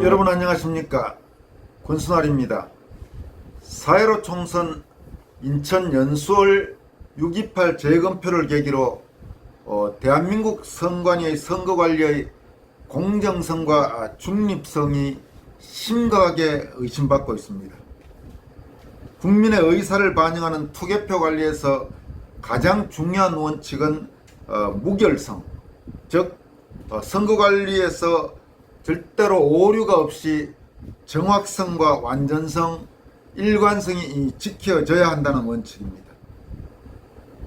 여러분 안녕하십니까. 권순환입니다. 4.15 총선 인천 연수월 6.28 재검표를 계기로 대한민국 선관위의 선거관리의 공정성과 중립성이 심각하게 의심받고 있습니다. 국민의 의사를 반영하는 투개표 관리에서 가장 중요한 원칙은 무결성, 즉 선거관리에서 절대로 오류가 없이 정확성과 완전성, 일관성이 지켜져야 한다는 원칙입니다.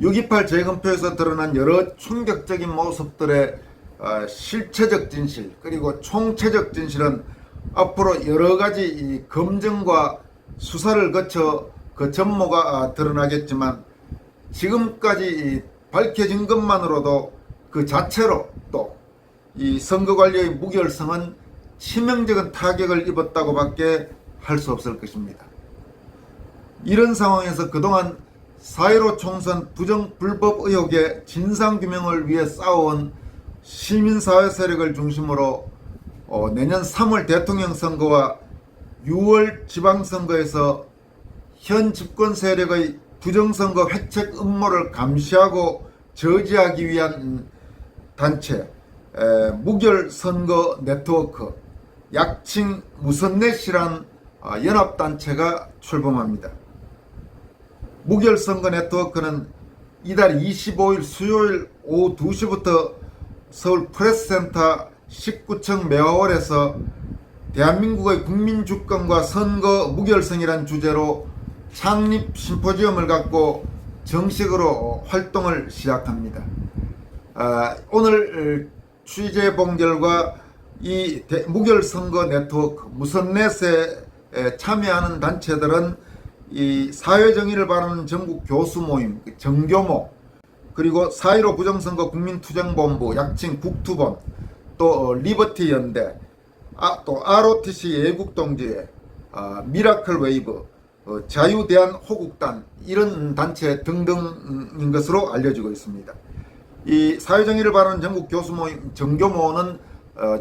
6.28 재검표에서 드러난 여러 충격적인 모습들의 실체적 진실 그리고 총체적 진실은 앞으로 여러가지 검증과 수사를 거쳐 그 전모가 드러나겠지만, 지금까지 밝혀진 것만으로도 그 자체로 또 이 선거관리의 무결성은 치명적인 타격을 입었다고 밖에 할 수 없을 것입니다. 이런 상황에서 그동안 4.15 총선 부정불법 의혹의 진상규명을 위해 싸워온 시민사회 세력을 중심으로 내년 3월 대통령 선거와 6월 지방선거에서 현 집권 세력의 부정선거 획책 음모를 감시하고 저지하기 위한 단체 무결선거 네트워크, 약칭 무선넷이란 연합단체가 출범합니다. 무결선거 네트워크는 이달 25일 수요일 오후 2시부터 서울 프레스센터 19층 매화홀에서 대한민국의 국민주권과 선거 무결성이란 주제로 창립 심포지엄을 갖고 정식으로 활동을 시작합니다. 오늘 취재 본 결과 이 무결선거 네트워크 무선넷에 참여하는 단체들은 이 사회정의를 바라는 전국 교수 모임 정교모, 그리고 4.15 부정선거 국민투쟁본부 약칭 국투본, 또 리버티 연대, 또 ROTC 애국동지회, 미라클 웨이브, 자유대한호국단, 이런 단체 등등인 것으로 알려지고 있습니다. 이 사회정의를 바라는 전국 교수 모임 정교모는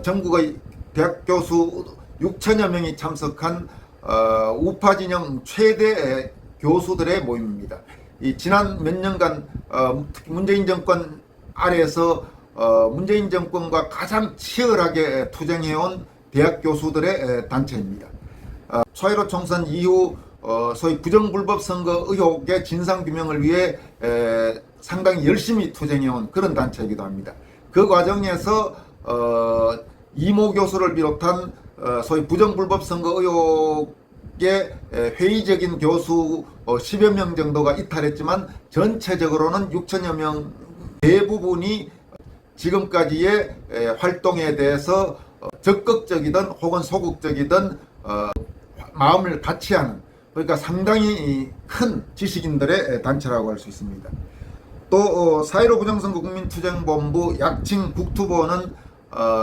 전국의 대학 교수 6천여 명이 참석한 우파 진영 최대 교수들의 모임입니다. 이 지난 몇 년간 특히 문재인 정권 아래에서 문재인 정권과 가장 치열하게 투쟁해온 대학 교수들의 단체입니다. 4.15 총선 이후 소위 부정불법 선거 의혹의 진상규명을 위해 상당히 열심히 투쟁해온 그런 단체이기도 합니다. 그 과정에서 이모 교수를 비롯한 소위 부정불법 선거 의혹의 회의적인 교수 10여 명 정도가 이탈했지만, 전체적으로는 6천여 명 대부분이 지금까지의 활동에 대해서 적극적이든 혹은 소극적이든 마음을 같이 하는, 그러니까 상당히 큰 지식인들의 단체라고 할 수 있습니다. 또 4.15 부정선거 국민투쟁본부 약칭 국투본은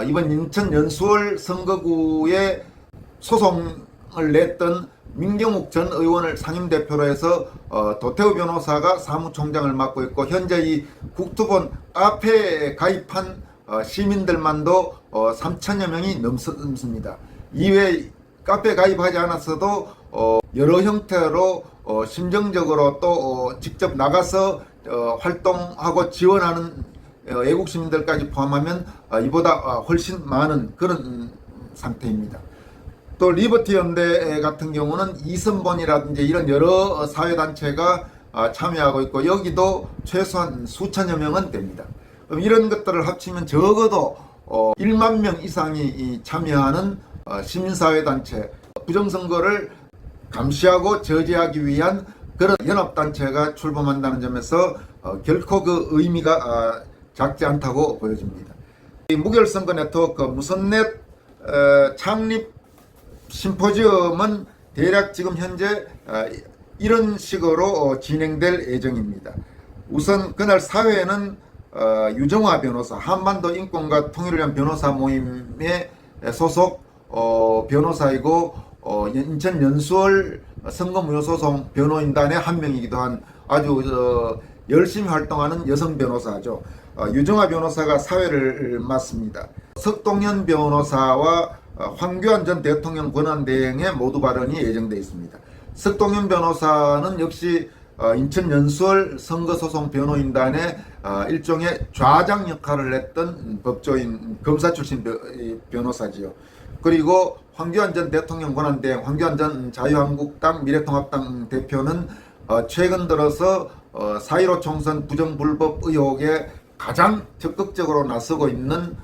이번 인천 연수월 선거구에 소송을 냈던 민경욱 전 의원을 상임대표로 해서 도태우 변호사가 사무총장을 맡고 있고, 현재 이 국투본 카페에 가입한 시민들만도 3천여 명이 넘습니다. 이외에 카페 가입하지 않았어도 여러 형태로 심정적으로 또 직접 나가서 활동하고 지원하는 애국시민들까지 포함하면 이보다 훨씬 많은 그런 상태입니다. 또 리버티 연대 같은 경우는 이선본이라든지 이런 여러 사회단체가 참여하고 있고, 여기도 최소한 수천여 명은 됩니다. 그럼 이런 것들을 합치면 적어도 1만 명 이상이 참여하는 시민사회단체, 부정선거를 감시하고 저지하기 위한 그런 연합단체가 출범한다는 점에서 결코 그 의미가 작지 않다고 보여집니다. 이 무결선거 네트워크 무선넷 창립 심포지엄은 대략 지금 현재 이런 식으로 진행될 예정입니다. 우선 그날 사회에는 유정화 변호사, 한반도 인권과 통일을 위한 변호사 모임의 소속 변호사이고, 인천 연수월 선거무효소송 변호인단의 한 명이기도 한 아주 열심히 활동하는 여성 변호사죠. 유정화 변호사가 사회를 맡습니다. 석동현 변호사와 황교안 전 대통령 권한대행의 모두 발언이 예정되어 있습니다. 석동현 변호사는 역시 인천 연수원 선거소송 변호인단의 일종의 좌장 역할을 했던 법조인 검사 출신 변호사지요. 그리고 황교안 전 대통령 권한대행, 황교안 전 자유한국당 미래통합당 대표는 최근 들어서 4.15 총선 부정불법 의혹에 가장 적극적으로 나서고 있는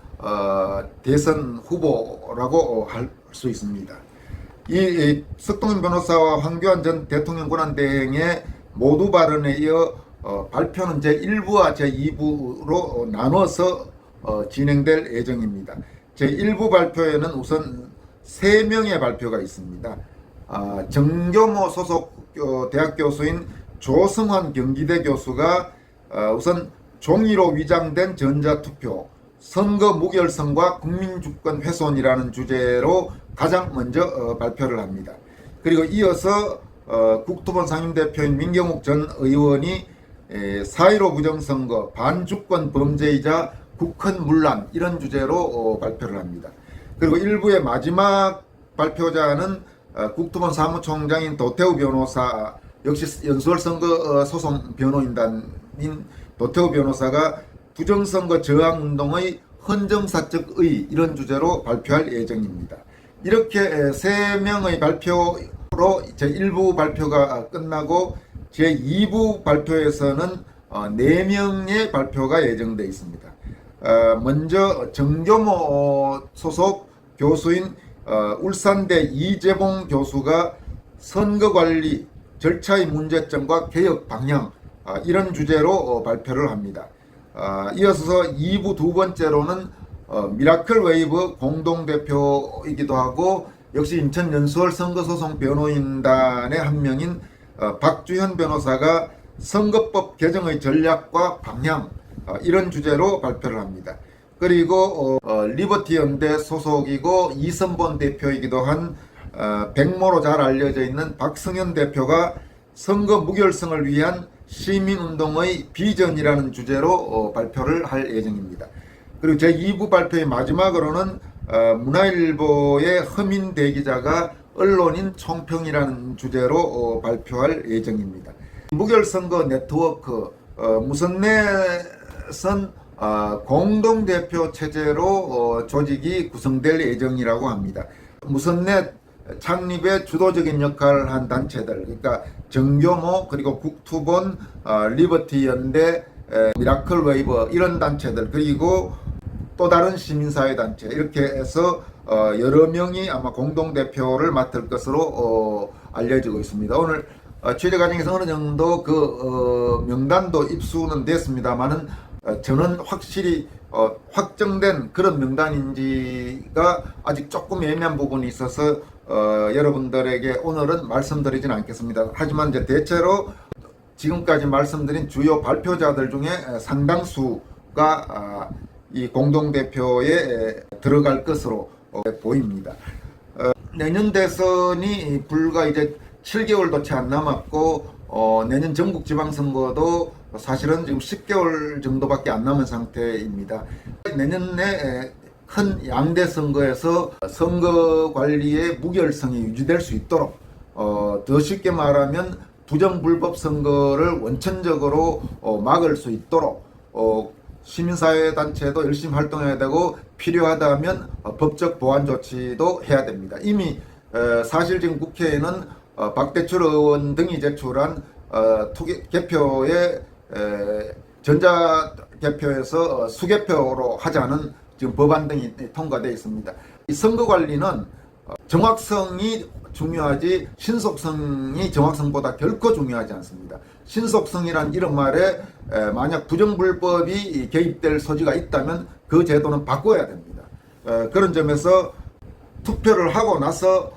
대선 후보라고 할 수 있습니다. 이 석동현 변호사와 황교안 전 대통령 권한대행의 모두 발언에 이어 발표는 제1부와 제2부로 나눠서 진행될 예정입니다. 제1부 발표에는 우선 3명의 발표가 있습니다. 정교모 소속 대학 교수인 조성환 경기대 교수가 우선 종이로 위장된 전자투표, 선거 무결성과 국민주권 훼손이라는 주제로 가장 먼저 발표를 합니다. 그리고 이어서 국토본 상임대표인 민경욱 전 의원이 4.15 부정선거, 반주권 범죄이자 국헌 문란 이런 주제로 발표를 합니다. 그리고 1부의 마지막 발표자는 국토본 사무총장인 도태우 변호사, 역시 연수원 선거 소송 변호인단인 도태우 변호사가 부정선거 저항운동의 헌정사적 의의 이런 주제로 발표할 예정입니다. 이렇게 3명의 발표로 제1부 발표가 끝나고 제2부 발표에서는 4명의 발표가 예정되어 있습니다. 먼저 정교모 소속 교수인 울산대 이재봉 교수가 선거관리 절차의 문제점과 개혁 방향 이런 주제로 발표를 합니다. 이어서 2부 두 번째로는 미라클 웨이브 공동대표이기도 하고 역시 인천 연수원 선거소송 변호인단의 한 명인 박주현 변호사가 선거법 개정의 전략과 방향 이런 주제로 발표를 합니다. 그리고 리버티 연대 소속이고 이선본 대표이기도 한 백모로 잘 알려져 있는 박성현 대표가 선거 무결성을 위한 시민운동의 비전이라는 주제로 발표를 할 예정입니다. 그리고 제2부 발표의 마지막으로는 문화일보의 허민 대기자가 언론인 총평이라는 주제로 발표할 예정입니다. 무결선거 네트워크 무선넷은 공동대표 체제로 조직이 구성될 예정이라고 합니다. 무선넷 창립에 주도적인 역할을 한 단체들, 그러니까 정교모 그리고 국토본 리버티 연대 미라클 웨이브 이런 단체들, 그리고 또 다른 시민사회 단체 이렇게 해서 여러 명이 아마 공동대표를 맡을 것으로 알려지고 있습니다. 오늘 취재 과정에서 어느 정도 그 명단도 입수는 됐습니다만은 저는 확실히 확정된 그런 명단인지가 아직 조금 애매한 부분이 있어서 여러분들에게 오늘은 말씀드리지는 않겠습니다. 하지만 이제 대체로 지금까지 말씀드린 주요 발표자들 중에 상당수가 이 공동대표에 들어갈 것으로 보입니다. 내년 대선이 불과 이제 7개월도 채 안 남았고 내년 전국 지방선거도 사실은 지금 10개월 정도밖에 안 남은 상태입니다. 내년에 큰 양대 선거에서 선거 관리의 무결성이 유지될 수 있도록 더 쉽게 말하면 부정불법 선거를 원천적으로 막을 수 있도록 시민사회단체도 열심히 활동해야 되고 필요하다면 법적 보완 조치도 해야 됩니다. 이미 사실 지금 국회에는 박대출 의원 등이 제출한 개표에 전자개표에서 수개표로 하자는 지금 법안 등이 통과되어 있습니다. 이 선거관리는 정확성이 중요하지 신속성이 정확성보다 결코 중요하지 않습니다. 신속성이란 이런 말에 만약 부정불법이 개입될 소지가 있다면 그 제도는 바꿔야 됩니다. 그런 점에서 투표를 하고 나서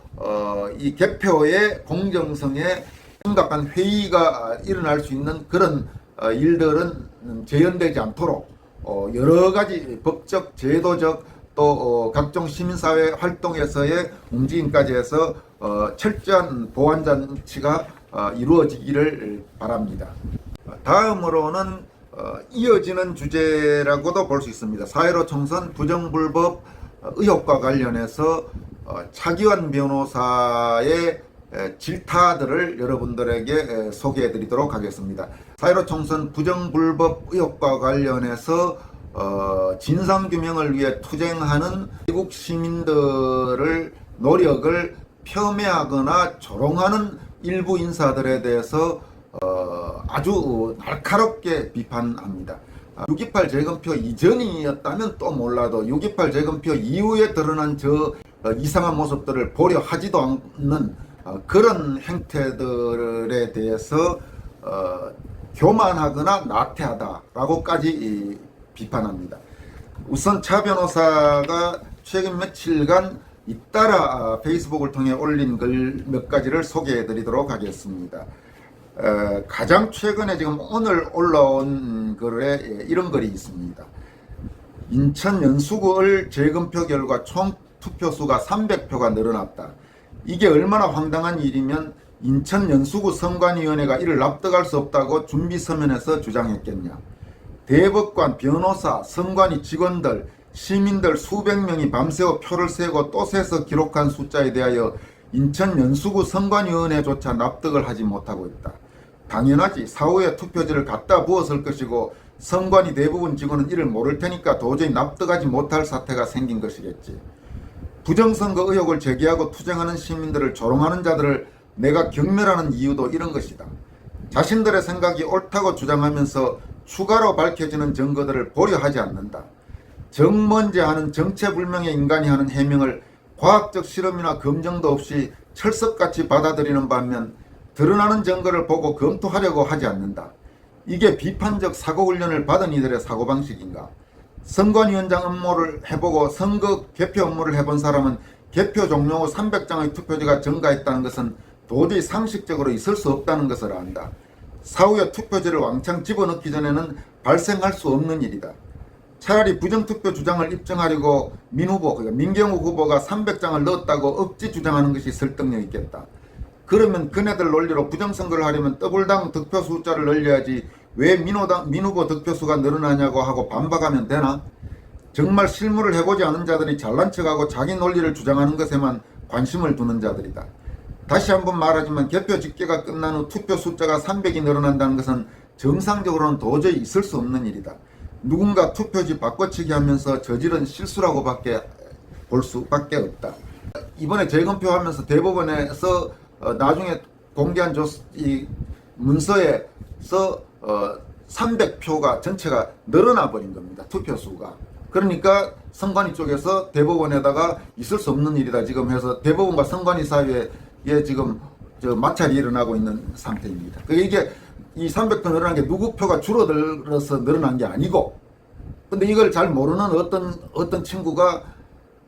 이 개표의 공정성에 심각한 회의가 일어날 수 있는 그런 일들은 재현되지 않도록 여러 가지 법적, 제도적 또 각종 시민사회 활동에서의 움직임까지 해서 철저한 보완 장치가 이루어지기를 바랍니다. 다음으로는 이어지는 주제라고도 볼 수 있습니다. 4.15 총선 부정불법 의혹과 관련해서 차기환 변호사의 질타들을 여러분들에게 소개해 드리도록 하겠습니다. 4.15 총선 부정불법 의혹과 관련해서 진상규명을 위해 투쟁하는 미국 시민들을 노력을 폄훼하거나 조롱하는 일부 인사들에 대해서 아주 날카롭게 비판합니다. 6.28 재검표 이전이었다면 또 몰라도 6.28 재검표 이후에 드러난 저 이상한 모습들을 보려 하지도 않는 그런 행태들에 대해서 교만하거나 나태하다라고까지 비판합니다. 우선 차 변호사가 최근 며칠간 잇따라 페이스북을 통해 올린 글 몇 가지를 소개해 드리도록 하겠습니다. 가장 최근에 지금 오늘 올라온 글에 이런 글이 있습니다. 인천 연수구을 재검표 결과 총 투표수가 300표가 늘어났다. 이게 얼마나 황당한 일이면 인천 연수구 선관위원회가 이를 납득할 수 없다고 준비 서면에서 주장했겠냐. 대법관, 변호사, 선관위 직원들, 시민들 수백 명이 밤새워 표를 세고 또 세서 기록한 숫자에 대하여 인천 연수구 선관위원회조차 납득을 하지 못하고 있다. 당연하지. 사후에 투표지를 갖다 부었을 것이고 선관위 대부분 직원은 이를 모를 테니까 도저히 납득하지 못할 사태가 생긴 것이겠지. 부정선거 의혹을 제기하고 투쟁하는 시민들을 조롱하는 자들을 내가 경멸하는 이유도 이런 것이다. 자신들의 생각이 옳다고 주장하면서 추가로 밝혀지는 증거들을 보려 하지 않는다. 정먼지하는 정체불명의 인간이 하는 해명을 과학적 실험이나 검증도 없이 철석같이 받아들이는 반면 드러나는 증거를 보고 검토하려고 하지 않는다. 이게 비판적 사고훈련을 받은 이들의 사고방식인가? 선관위원장 업무를 해보고 선거 개표 업무를 해본 사람은 개표 종료 후 300장의 투표지가 증가했다는 것은 도저히 상식적으로 있을 수 없다는 것을 안다. 사후에 투표지를 왕창 집어넣기 전에는 발생할 수 없는 일이다. 차라리 부정투표 주장을 입증하려고 민경욱 후보가 300장을 넣었다고 억지 주장하는 것이 설득력 있겠다. 그러면 그네들 논리로 부정선거를 하려면 더블당 득표 숫자를 늘려야지 왜 민 후보 득표수가 늘어나냐고 하고 반박하면 되나? 정말 실무를 해보지 않은 자들이 잘난 척하고 자기 논리를 주장하는 것에만 관심을 두는 자들이다. 다시 한번 말하지만 개표 집계가 끝난 후 투표 숫자가 300이 늘어난다는 것은 정상적으로는 도저히 있을 수 없는 일이다. 누군가 투표지 바꿔치기 하면서 저지른 실수라고밖에 볼 수밖에 없다. 이번에 재검표하면서 대법원에서 나중에 공개한 이 문서에서 300표가 전체가 늘어나 버린 겁니다. 투표수가. 그러니까 선관위 쪽에서 대법원에다가 있을 수 없는 일이다 지금 해서 대법원과 선관위 사이에 지금 마찰이 일어나고 있는 상태입니다. 이게 이 300표 늘어난 게 누구 표가 줄어들어서 늘어난 게 아니고, 근데 이걸 잘 모르는 어떤 친구가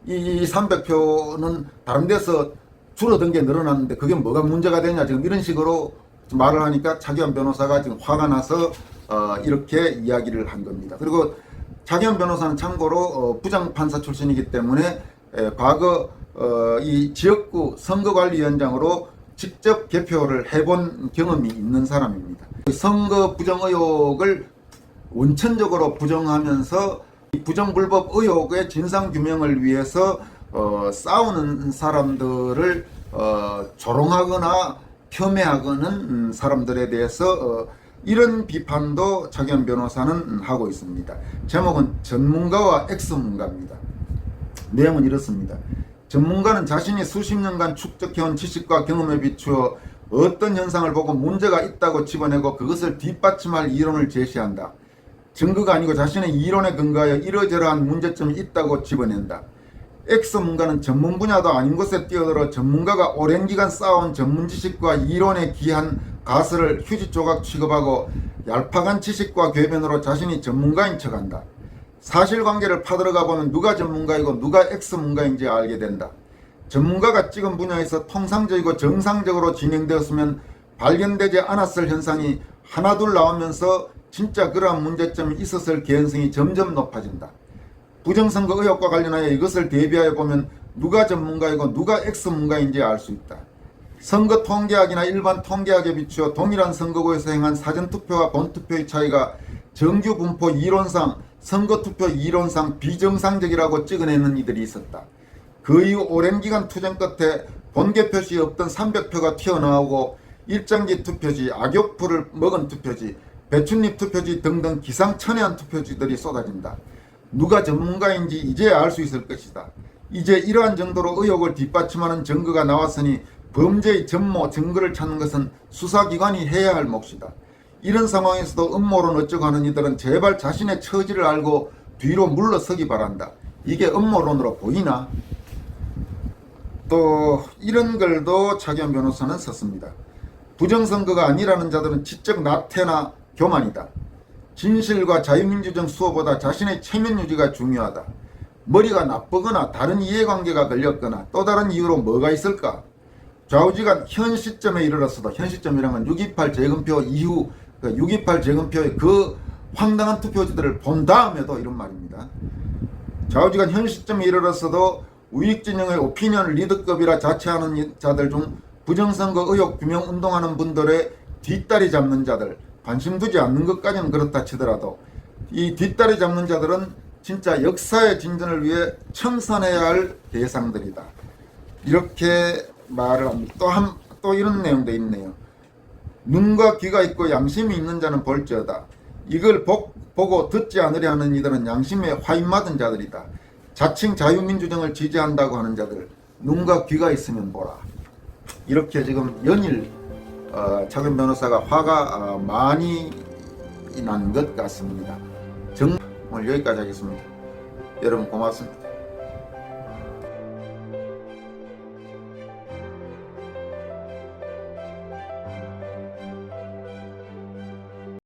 이 300표는 다른 데서 줄어든 게 늘어났는데 그게 뭐가 문제가 되냐 지금 이런 식으로 말을 하니까 차기환 변호사가 지금 화가 나서 이렇게 이야기를 한 겁니다. 그리고 차기환 변호사는 참고로 부장판사 출신이기 때문에 과거 이 지역구 선거관리위원장으로 직접 개표를 해본 경험이 있는 사람입니다. 선거 부정 의혹을 원천적으로 부정하면서 이 부정불법 의혹의 진상규명을 위해서 싸우는 사람들을 조롱하거나 폄훼하는 사람들에 대해서 이런 비판도 차기환 변호사는 하고 있습니다. 제목은 전문가와 엑스문가입니다. 내용은 이렇습니다. 전문가는 자신이 수십 년간 축적해온 지식과 경험에 비추어 어떤 현상을 보고 문제가 있다고 집어내고 그것을 뒷받침할 이론을 제시한다. 증거가 아니고 자신의 이론에 근거하여 이러저러한 문제점이 있다고 집어낸다. 엑스문가는 전문 분야도 아닌 곳에 뛰어들어 전문가가 오랜 기간 쌓아온 전문 지식과 이론에 기한 가설을 휴지 조각 취급하고 얄팍한 지식과 궤변으로 자신이 전문가인 척한다. 사실관계를 파들어가 보면 누가 전문가이고 누가 엑스문가인지 알게 된다. 전문가가 찍은 분야에서 통상적이고 정상적으로 진행되었으면 발견되지 않았을 현상이 하나둘 나오면서 진짜 그러한 문제점이 있었을 개연성이 점점 높아진다. 부정선거 의혹과 관련하여 이것을 대비하여 보면 누가 전문가이고 누가 엑스문가인지 알 수 있다. 선거 통계학이나 일반 통계학에 비추어 동일한 선거구에서 행한 사전투표와 본투표의 차이가 정규 분포 이론상 선거투표 이론상 비정상적이라고 찍어내는 이들이 있었다. 그 이후 오랜 기간 투쟁 끝에 본계 표시 없던 300표가 튀어나오고 일장기 투표지, 악역풀을 먹은 투표지, 배춧잎 투표지 등등 기상천외한 투표지들이 쏟아진다. 누가 전문가인지 이제야 알 수 있을 것이다. 이제 이러한 정도로 의혹을 뒷받침하는 증거가 나왔으니 범죄의 전모, 증거를 찾는 것은 수사기관이 해야 할 몫이다. 이런 상황에서도 음모론 어쩌고 하는 이들은 제발 자신의 처지를 알고 뒤로 물러서기 바란다. 이게 음모론으로 보이나? 또 이런 글도 차기현 변호사는 썼습니다. 부정선거가 아니라는 자들은 지적 나태나 교만이다. 진실과 자유민주적 수호보다 자신의 체면 유지가 중요하다. 머리가 나쁘거나 다른 이해관계가 걸렸거나 또 다른 이유로 뭐가 있을까? 좌우지간 현 시점에 이르렀어도, 현 시점이란 건 6.28 재검표 이후 6.28 재검표의 그 황당한 투표지들을 본 다음에도 이런 말입니다. 좌우지간 현 시점에 이르렀어도 우익진영의 오피니언 리더급이라 자처하는 자들 중 부정선거 의혹 규명 운동하는 분들의 뒷다리 잡는 자들, 관심 두지 않는 것까지는 그렇다 치더라도 이 뒷다리 잡는 자들은 진짜 역사의 진전을 위해 청산해야 할 대상들이다. 이렇게 말을 합니다. 또 이런 내용도 있네요. 눈과 귀가 있고 양심이 있는 자는 볼지어다. 이걸 보고 듣지 않으려 하는 이들은 양심에 화인맞은 자들이다. 자칭 자유민주정을 지지한다고 하는 자들, 눈과 귀가 있으면 보라. 이렇게 지금 연일 차기현 변호사가 화가 많이 난 것 같습니다. 오늘 여기까지 하겠습니다. 여러분 고맙습니다.